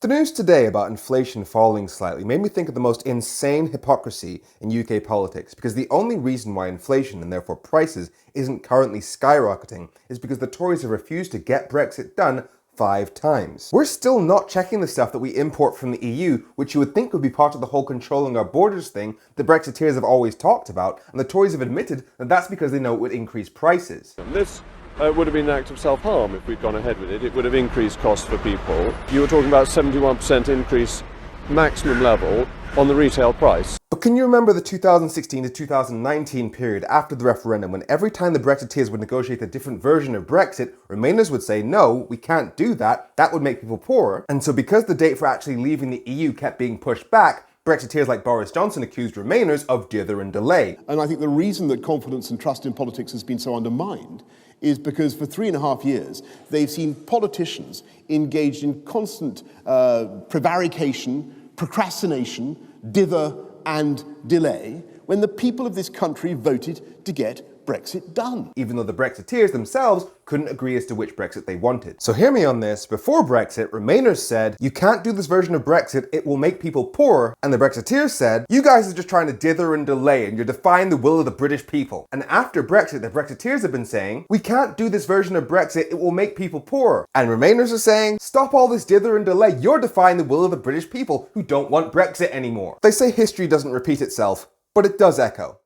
The news today about inflation falling slightly made me think of the most insane hypocrisy in UK politics, because the only reason why inflation and therefore prices isn't currently skyrocketing is because the Tories have refused to get Brexit done 5 times. We're still not checking the stuff that we import from the EU, which you would think would be part of the whole controlling our borders thing that Brexiteers have always talked about, and the Tories have admitted that that's because they know it would increase prices. This would have been an act of self-harm if we'd gone ahead with it. It would have increased costs for people. You were talking about 71% increase maximum level on the retail price. But can you remember the 2016 to 2019 period after the referendum, when every time the Brexiteers would negotiate a different version of Brexit, Remainers would say, no, we can't do that, that would make people poorer. And so because the date for actually leaving the EU kept being pushed back, Brexiteers like Boris Johnson accused Remainers of dither and delay. And I think the reason that confidence and trust in politics has been so undermined is because for 3.5 years, they've seen politicians engaged in constant prevarication, procrastination, dither and delay, when the people of this country voted to get Brexit done. Even though the Brexiteers themselves couldn't agree as to which Brexit they wanted. So hear me on this, before Brexit, Remainers said, you can't do this version of Brexit, it will make people poorer. And the Brexiteers said, you guys are just trying to dither and delay and you're defying the will of the British people. And after Brexit, the Brexiteers have been saying, we can't do this version of Brexit, it will make people poorer. And Remainers are saying, stop all this dither and delay, you're defying the will of the British people who don't want Brexit anymore. They say history doesn't repeat itself, but it does echo.